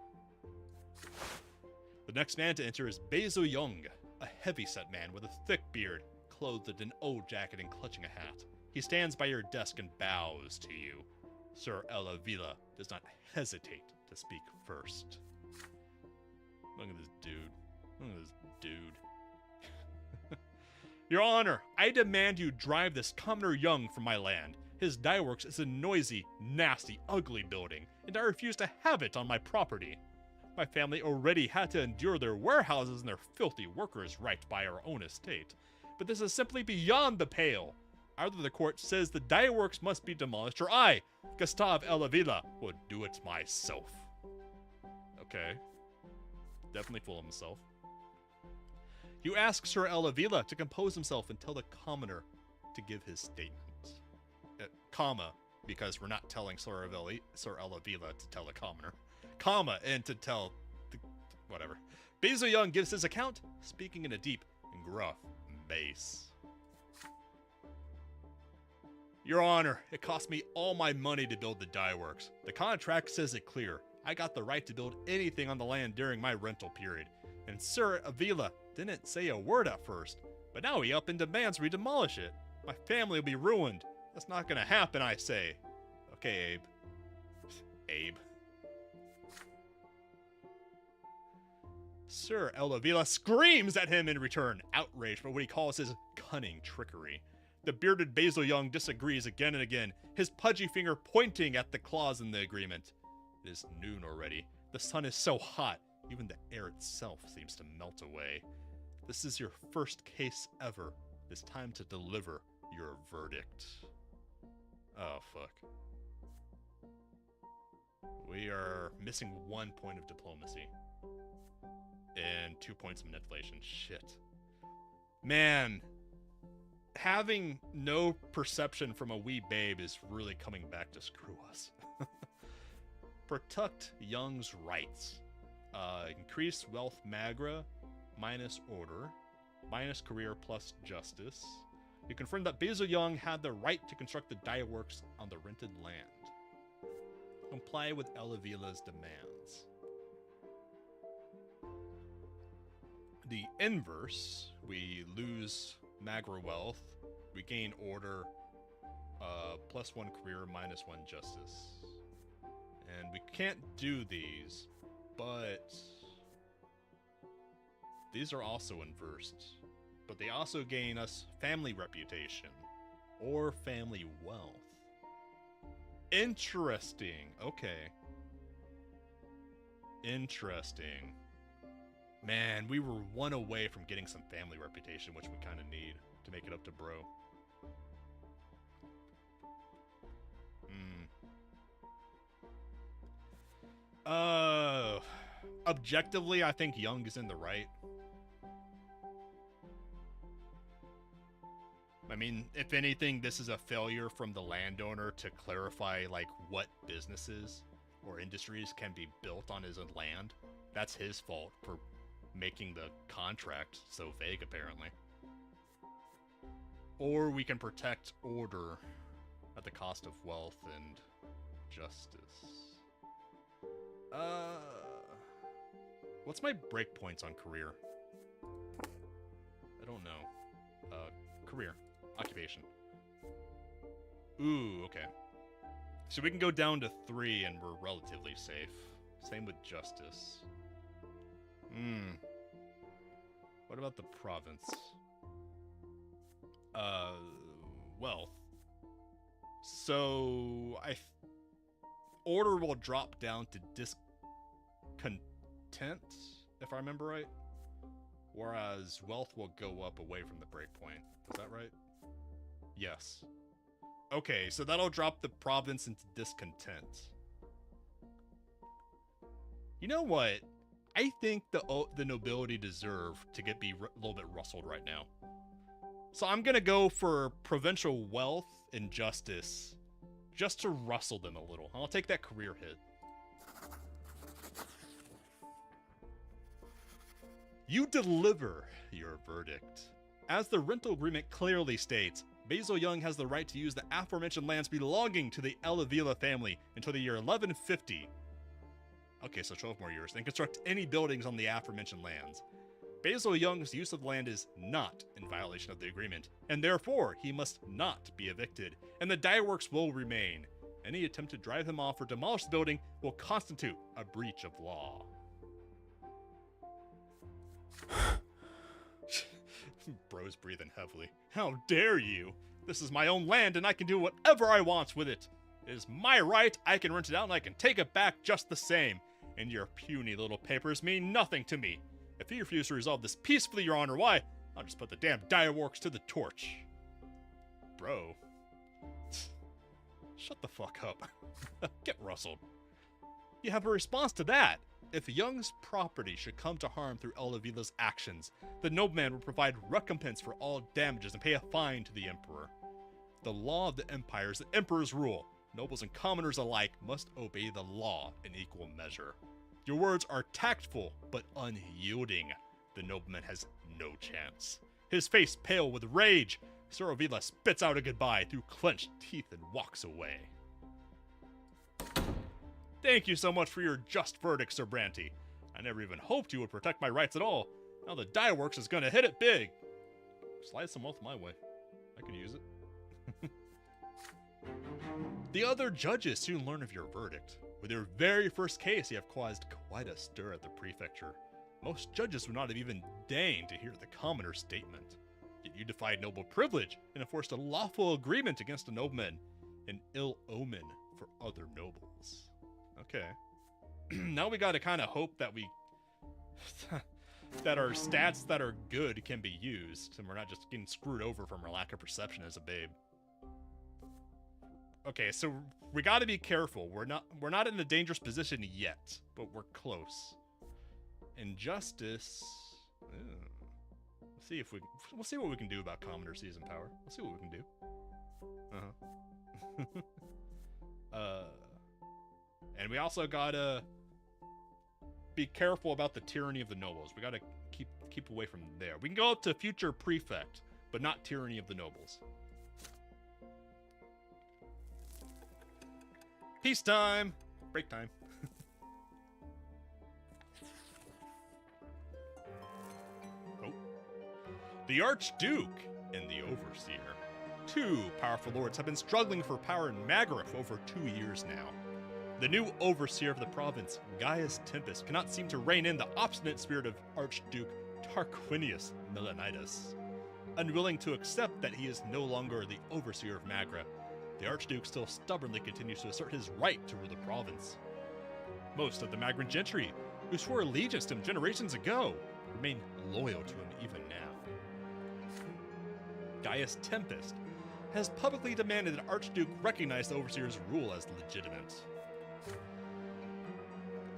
The next man to enter is Basil Young, a heavy-set man with a thick beard, clothed in an old jacket and clutching a hat. He stands by your desk and bows to you. Sir El Avila does not hesitate to speak first. Look at this dude. Look at this dude. Your Honor, I demand you drive this commoner Young from my land. His dye works is a noisy, nasty, ugly building, and I refuse to have it on my property. My family already had to endure their warehouses and their filthy workers right by our own estate. But this is simply beyond the pale. Either the court says the dye works must be demolished, or I, Gustave El Avila, will do it myself. Okay. Definitely full of himself. You ask Sir El Avila to compose himself and tell the commoner to give his statement. Comma, because we're not telling Sir El Avila to tell the commoner. Comma, and to tell the... whatever. Basil Young gives his account, speaking in a deep and gruff bass. Your Honor, it cost me all my money to build the dye works. The contract says it clear. I got the right to build anything on the land during my rental period. And Sir Avila didn't say a word at first, but now he up and demands we demolish it. My family will be ruined. That's not gonna happen, I say. Okay, Abe. Abe. Sir El Avila screams at him in return, outraged by what he calls his cunning trickery. The bearded Basil Young disagrees again and again, his pudgy finger pointing at the clause in the agreement. It is noon already. The sun is so hot, even the air itself seems to melt away. This is your first case ever. It's time to deliver your verdict. Oh, fuck. We are missing 1 point of diplomacy. And 2 points of manipulation. Shit. Man. Having no perception from a wee babe is really coming back to screw us. Protect Young's rights. Increase wealth magra, minus order, minus career plus justice. You confirm that Basil Young had the right to construct the dye works on the rented land. Comply with El Avila's demands. The inverse, we lose magra wealth, we gain order, +1 career, -1 justice. And we can't do these, but these are also inversed. But they also gain us family reputation or family wealth. Interesting. Okay. Interesting. Man, we were 1 away from getting some family reputation, which we kind of need to make it up to bro. Objectively, I think Young is in the right. I mean, if anything, this is a failure from the landowner to clarify, like, what businesses or industries can be built on his own land. That's his fault for making the contract so vague, apparently. Or we can protect order at the cost of wealth and justice. What's my breakpoints on career? I don't know. Career. Occupation. Ooh, okay. So we can go down to 3 and we're relatively safe. Same with justice. What about the province? Wealth. So, order will drop down to discontent, if I remember right. Whereas wealth will go up away from the breakpoint. Is that right? Yes. Okay, so that'll drop the province into discontent. You know what? I think the nobility deserve to be a little bit rustled right now. So I'm gonna go for provincial wealth and justice, just to rustle them a little. I'll take that career hit. You deliver your verdict. As the rental agreement clearly states, Basil Young has the right to use the aforementioned lands belonging to the Elavila family until the year 1150. Okay, so 12 more years, and construct any buildings on the aforementioned lands. Basil Young's use of land is not in violation of the agreement, and therefore he must not be evicted, and the dye works will remain. Any attempt to drive him off or demolish the building will constitute a breach of law. Bro's breathing heavily. How dare you? This is my own land and I can do whatever I want with it. It is my right, I can rent it out and I can take it back just the same. And your puny little papers mean nothing to me. If you refuse to resolve this peacefully, Your Honor, why, I'll just put the damn direworks to the torch. Bro. Shut the fuck up. Get rustled. You have a response to that. If Young's property should come to harm through Elavila's actions, the nobleman will provide recompense for all damages and pay a fine to the Emperor. The law of the Empire is the Emperor's rule. Nobles and commoners alike must obey the law in equal measure. Your words are tactful, but unyielding. The nobleman has no chance. His face pale with rage, Sir Avila spits out a goodbye through clenched teeth and walks away. Thank you so much for your just verdict, Sir Brante. I never even hoped you would protect my rights at all. Now the dye works is gonna hit it big. Slide some wealth my way. I could use it. The other judges soon learn of your verdict. With your very first case, you have caused quite a stir at the prefecture. Most judges would not have even deigned to hear the commoner's statement. Yet you defied noble privilege and enforced a lawful agreement against a nobleman, an ill omen for other nobles. Okay. Now we gotta kind of hope that that our stats that are good can be used, and we're not just getting screwed over from our lack of perception as a babe. Okay, so we gotta be careful. We're not in a dangerous position yet, but we're close. Injustice. We'll see what we can do about Commoner Season Power. We'll see what we can do. And we also gotta be careful about the tyranny of the nobles. We gotta keep away from there. We can go up to future prefect, but not tyranny of the nobles. Peacetime! Break time. Oh. The Archduke and the Overseer. Two powerful lords have been struggling for power in Magra for over 2 years now. The new overseer of the province, Gaius Tempest, cannot seem to rein in the obstinate spirit of Archduke Tarquinius Melanidas. Unwilling to accept that he is no longer the overseer of Magra, the Archduke still stubbornly continues to assert his right to rule the province. Most of the Magran gentry, who swore allegiance to him generations ago, remain loyal to him even now. Gaius Tempest has publicly demanded that Archduke recognize the overseer's rule as legitimate.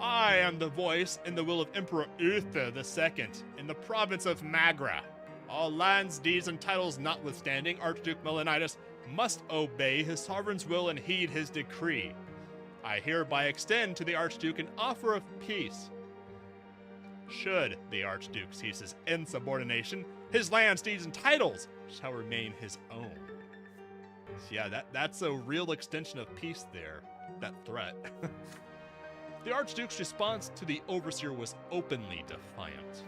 I am the voice and the will of Emperor Uther II in the province of Magra. All lands, deeds, and titles notwithstanding, Archduke Melanidas must obey his sovereign's will and heed his decree. I hereby extend to the Archduke an offer of peace. Should the Archduke cease his insubordination, his lands, deeds, and titles shall remain his own. So yeah, that's a real extension of peace there, that threat. The Archduke's response to the overseer was openly defiant.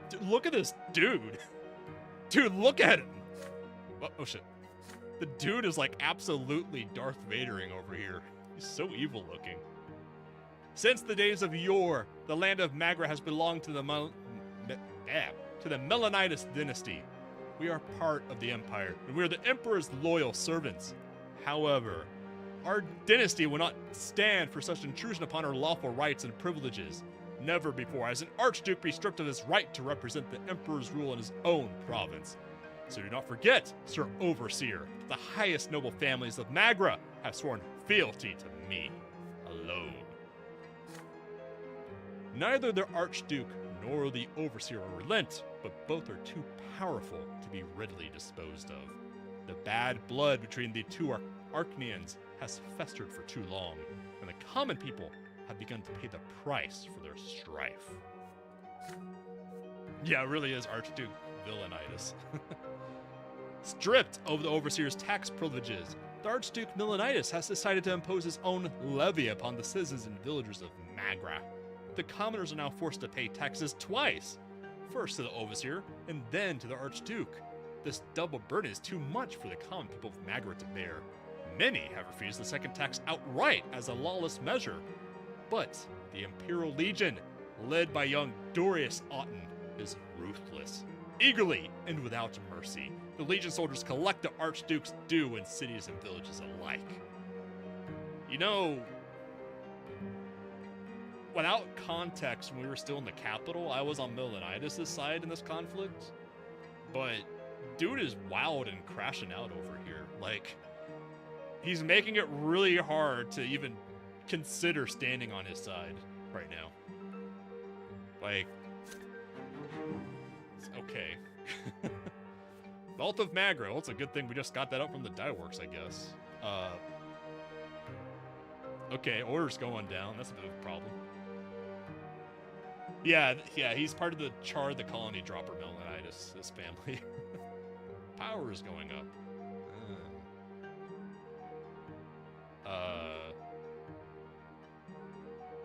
Dude, look at this dude. Dude, look at him. Oh shit. The dude is like absolutely Darth Vadering over here. He's so evil looking. Since the days of yore, the land of Magra has belonged to the Melanitis dynasty. We are part of the Empire, and we are the Emperor's loyal servants. However, our dynasty will not stand for such intrusion upon our lawful rights and privileges. Never before has an Archduke been stripped of his right to represent the Emperor's rule in his own province. So do not forget, Sir Overseer, the highest noble families of Magra have sworn fealty to me alone. Neither the Archduke nor the Overseer will relent, but both are too powerful to be readily disposed of. The bad blood between the two Archnians has festered for too long, and the common people have begun to pay the price for their strife. Yeah, it really is Archduke villainitis. Stripped of the Overseer's tax privileges, the Archduke Milanitis has decided to impose his own levy upon the citizens and villagers of Magra. The commoners are now forced to pay taxes twice, first to the Overseer and then to the Archduke. This double burden is too much for the common people of Magra to bear. Many have refused the second tax outright as a lawless measure. But the Imperial Legion, led by young Dorius Otten, is ruthless. Eagerly and without mercy, the Legion soldiers collect the Archduke's due in cities and villages alike. You know, without context, when we were still in the capital, I was on Milanitis' side in this conflict. But dude is wild and crashing out over here. Like, he's making it really hard to even consider standing on his side right now. Like, it's okay. Vault of Magra. Well, it's a good thing we just got that up from the Die Works, I guess. Okay, order's going down. That's a bit of a problem. Yeah, he's part of the Char the Colony Dropper Melanitis, this family. Power is going up.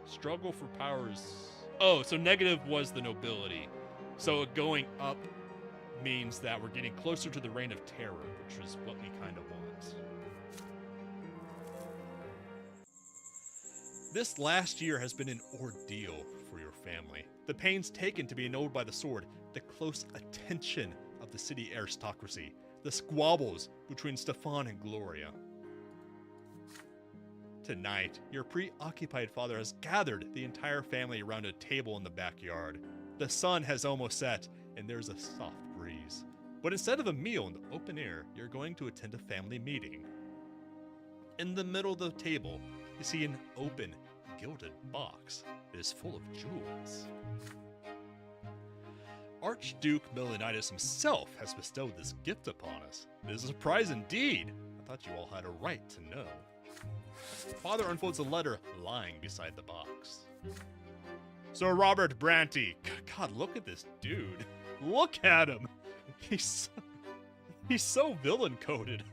Struggle for powers. Oh, so negative was the nobility. So going up means that we're getting closer to the Reign of Terror, which is what we kind of want. This last year has been an ordeal for your family. The pains taken to be annulled by the sword, the close attention of the city aristocracy, the squabbles between Stefan and Gloria. Tonight, your preoccupied father has gathered the entire family around a table in the backyard. The sun has almost set, and there's a soft breeze. But instead of a meal in the open air, you're going to attend a family meeting. In the middle of the table, you see an open, gilded box that is full of jewels. Archduke Milanitis himself has bestowed this gift upon us. It is a surprise indeed. I thought you all had a right to know. Father unfolds a letter lying beside the box. Sir Robert Brante. God, look at this dude. Look at him. He's so villain-coded.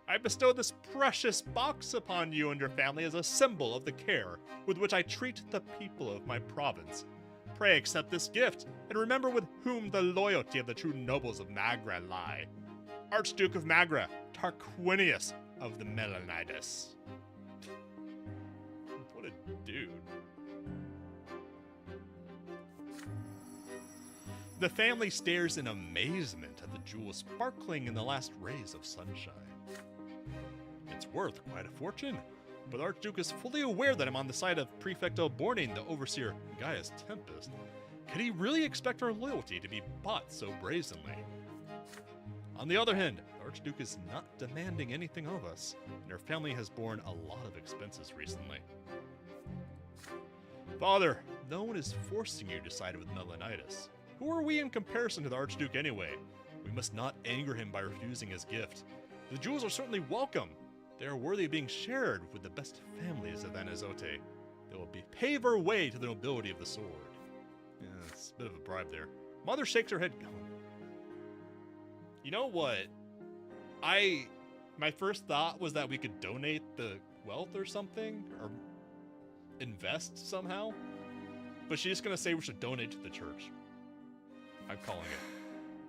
I bestow this precious box upon you and your family as a symbol of the care with which I treat the people of my province. Pray accept this gift, and remember with whom the loyalty of the true nobles of Magra lie. Archduke of Magra, Tarquinius of the Melanitis. What a dude. The family stares in amazement at the jewels sparkling in the last rays of sunshine. It's worth quite a fortune, but the Archduke is fully aware that I'm on the side of Prefect Alborne, the Overseer Gaius Tempest. Could he really expect our loyalty to be bought so brazenly? On the other hand, the Archduke is not demanding anything of us, and our family has borne a lot of expenses recently. Father, no one is forcing you to side with Melanitis. Who are we in comparison to the Archduke anyway? We must not anger him by refusing his gift. The jewels are certainly welcome. They are worthy of being shared with the best families of Anazote. They will pave our way to the nobility of the sword. Yeah, it's a bit of a bribe there. Mother shakes her head. You know what? My first thought was that we could donate the wealth or something, or invest somehow. But she's gonna say we should donate to the church. I'm calling it.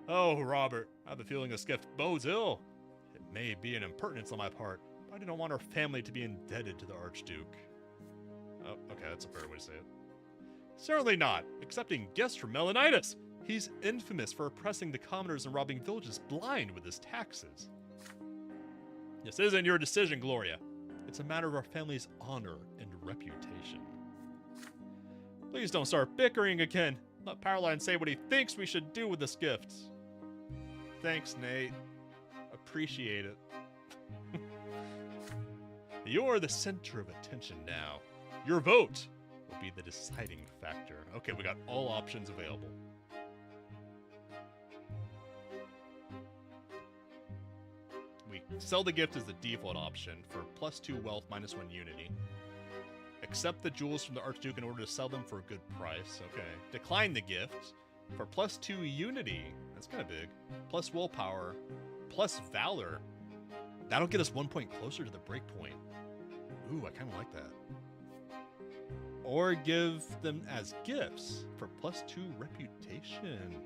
Oh, Robert, I have a feeling this gift bodes ill. It may be an impertinence on my part, but I do not want our family to be indebted to the Archduke. Oh, okay, that's a fair way to say it. Certainly not. Accepting gifts from Melanitis. He's infamous for oppressing the commoners and robbing villages blind with his taxes. This isn't your decision, Gloria. It's a matter of our family's honor and reputation. Please don't start bickering again. Let Powerline say what he thinks we should do with this gift. Thanks, Nate. Appreciate it. You're the center of attention now. Your vote will be the deciding factor. Okay, we got all options available. We sell the gift as the default option for +2 wealth, -1 unity. Accept the jewels from the Archduke in order to sell them for a good price. Okay. Decline the gift for +2 unity. That's kind of big. Plus willpower. Plus valor. That'll get us 1 point closer to the breakpoint. Ooh, I kind of like that. Or give them as gifts for +2 reputation.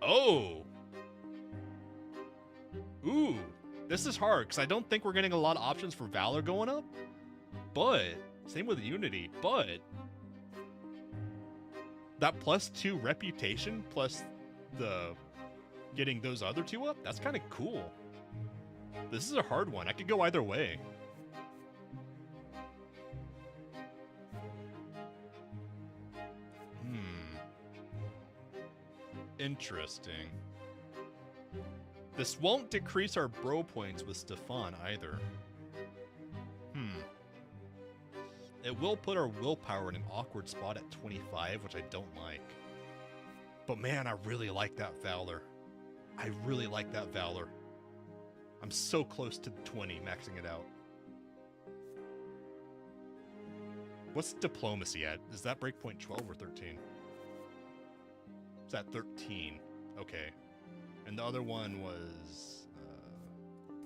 Oh! Ooh, this is hard because I don't think we're getting a lot of options for valor going up. But, same with unity, but that +2 reputation plus the getting those other two up, that's kind of cool. This is a hard one. I could go either way. Interesting. This won't decrease our bro points with Stefan either. It will put our willpower in an awkward spot at 25, which I don't like. But man, I really like that valor. I really like that valor. I'm so close to 20, maxing it out. What's diplomacy at? Is that breakpoint 12 or 13? It's at 13. Okay. And the other one was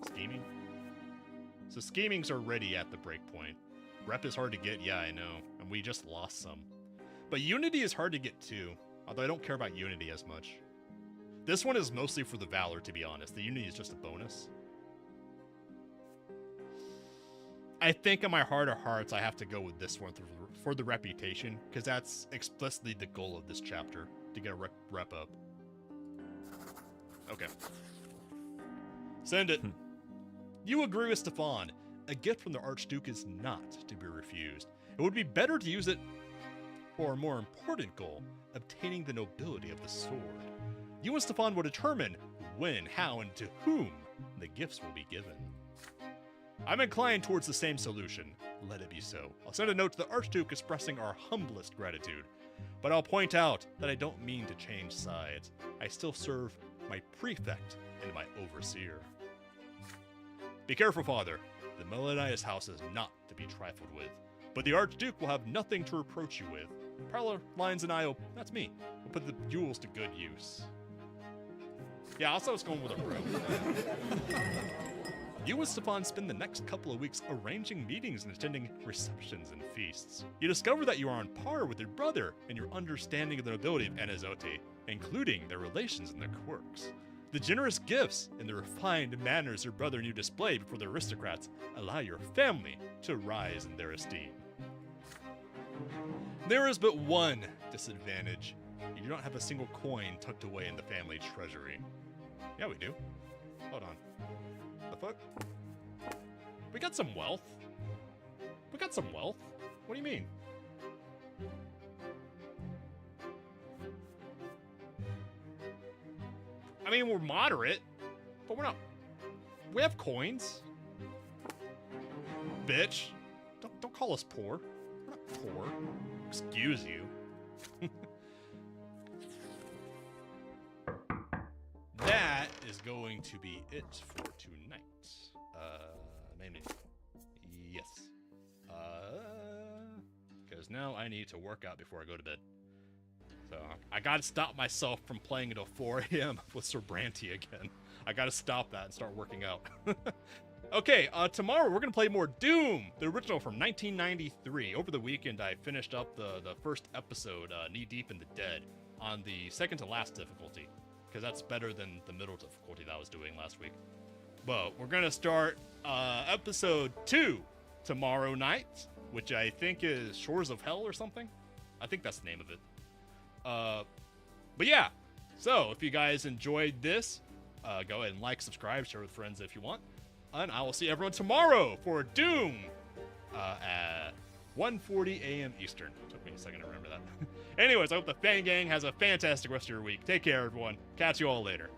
scheming. So scheming's already at the breakpoint. Rep is hard to get, yeah, I know. And we just lost some. But unity is hard to get too. Although I don't care about unity as much. This one is mostly for the valor, to be honest. The unity is just a bonus. I think in my heart of hearts, I have to go with this one for the reputation. Because that's explicitly the goal of this chapter. To get a rep up. Okay. Send it. You agree with Stefan. A gift from the Archduke is not to be refused. It would be better to use it for a more important goal, obtaining the nobility of the sword. You and Stefan will determine when, how, and to whom the gifts will be given. I'm inclined towards the same solution. Let it be so. I'll send a note to the Archduke expressing our humblest gratitude. But I'll point out that I don't mean to change sides. I still serve my prefect and my overseer. Be careful, Father. The Melanitis house is not to be trifled with. But the Archduke will have nothing to reproach you with. Parallel Lines and I will, that's me, will put the jewels to good use. Yeah, also I was going with a bro. You and Stefan spend the next couple of weeks arranging meetings and attending receptions and feasts. You discover that you are on par with your brother in your understanding of the nobility of Anazote, including their relations and their quirks. The generous gifts and the refined manners your brother and you display before the aristocrats allow your family to rise in their esteem. There is but one disadvantage. You do not have a single coin tucked away in the family treasury. Yeah, we do. Hold on. The fuck? We got some wealth. We got some wealth? What do you mean? I mean, we're moderate, but we're not. We have coins. Bitch. Don't call us poor. We're not poor. Excuse you. That is going to be it for tonight. Maybe. Yes. Because now I need to work out before I go to bed. So I gotta stop myself from playing until 4 a.m. with Sir Brante again. I gotta stop that and start working out. Okay, tomorrow we're gonna play more Doom, the original from 1993. Over the weekend, I finished up the first episode, Knee Deep in the Dead, on the second to last difficulty, because that's better than the middle difficulty that I was doing last week. But we're gonna start episode 2 tomorrow night, which I think is Shores of Hell or something. I think that's the name of it. But yeah, so if you guys enjoyed this, go ahead and like, subscribe, share with friends if you want. And I will see everyone tomorrow for Doom at 1:40 a.m. Eastern. Took me a second to remember that. Anyways, I hope the Fan Gang has a fantastic rest of your week. Take care, everyone. Catch you all later.